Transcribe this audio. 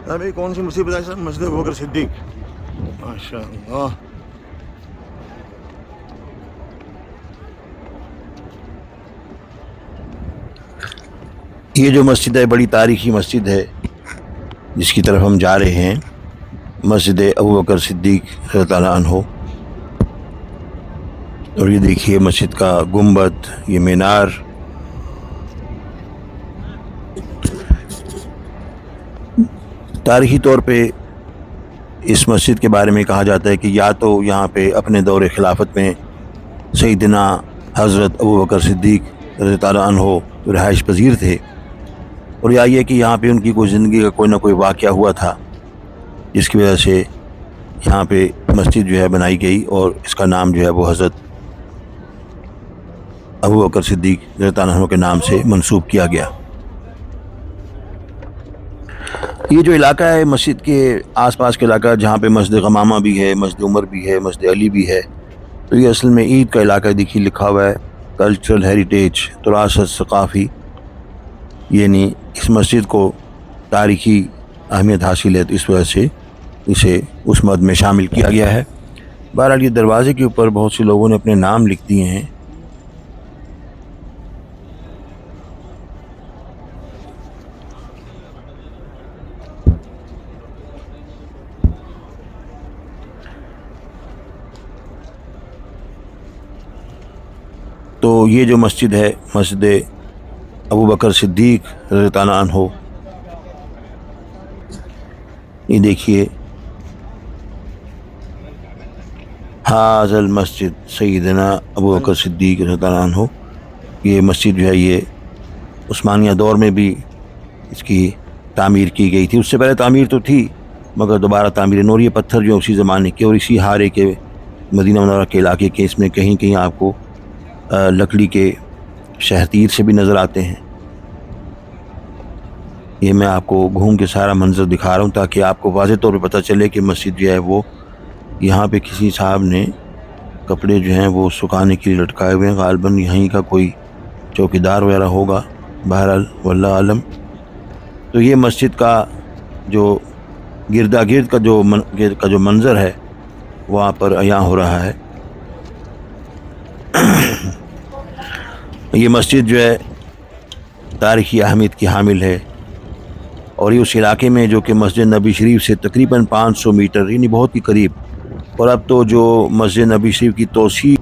ابھی کون سی مصیبت ہے؟ مسجد ابوبکر صدیق، ماشاء اللہ. یہ جو مسجد ہے بڑی تاریخی مسجد ہے جس کی طرف ہم جا رہے ہیں، مسجد ابوبکر صدیق رضی اللہ عنہ. اور یہ دیکھیے مسجد کا گنبد، یہ مینار. تاریخی طور پہ اس مسجد کے بارے میں کہا جاتا ہے کہ یا تو یہاں پہ اپنے دور خلافت میں سیدنا حضرت ابوبکر صدیق رضی اللہ عنہ رہائش پذیر تھے، اور یا یہ کہ یہاں پہ ان کی کوئی زندگی کا کوئی نہ کوئی واقعہ ہوا تھا جس کی وجہ سے یہاں پہ مسجد جو ہے بنائی گئی، اور اس کا نام جو ہے وہ حضرت ابوبکر صدیق رضی اللہ عنہ کے نام سے منسوب کیا گیا. یہ جو علاقہ ہے مسجد کے آس پاس کے علاقہ، جہاں پہ مسجد غمامہ بھی ہے، مسجد عمر بھی ہے، مسجد علی بھی ہے، تو یہ اصل میں عید کا علاقہ. دیکھیے لکھا ہوا ہے کلچرل ہیریٹیج، تراثت ثقافی، یعنی اس مسجد کو تاریخی اہمیت حاصل ہے، تو اس وجہ سے اسے اس مد میں شامل کیا گیا ہے. بہرحال یہ دروازے کے اوپر بہت سے لوگوں نے اپنے نام لکھ دیے ہیں. تو یہ جو مسجد ہے مسجد ابوبکر صدیق رضی اللہ عنہ، یہ دیکھیے حاضر المسجد سیدنا ابوبکر صدیق رضی اللہ عنہ. یہ مسجد جو ہے یہ عثمانیہ دور میں بھی اس کی تعمیر کی گئی تھی. اس سے پہلے تعمیر تو تھی مگر دوبارہ تعمیر، اور یہ پتھر جو اسی زمانے کے اور اسی ہارے کے مدینہ منورہ کے علاقے کے، اس میں کہیں کہیں آپ کو لکڑی کے شہتیر سے بھی نظر آتے ہیں. یہ میں آپ کو گھوم کے سارا منظر دکھا رہا ہوں تاکہ آپ کو واضح طور پہ پتہ چلے کہ مسجد جو ہے وہ یہاں پہ کسی صاحب نے کپڑے جو ہیں وہ سکھانے کے لیے لٹکائے ہوئے ہیں. غالباً یہیں کا کوئی چوکیدار وغیرہ ہوگا، بہرحال واللہ عالم. تو یہ مسجد کا جو گردا گرد کا جو منظر ہے وہاں پر عیاں ہو رہا ہے. یہ مسجد جو ہے تاریخی اہمیت کی حامل ہے، اور یہ اس علاقے میں جو کہ مسجد نبی شریف سے تقریباً 500 میٹر، یعنی بہت ہی قریب. اور اب تو جو مسجد نبی شریف کی توسیع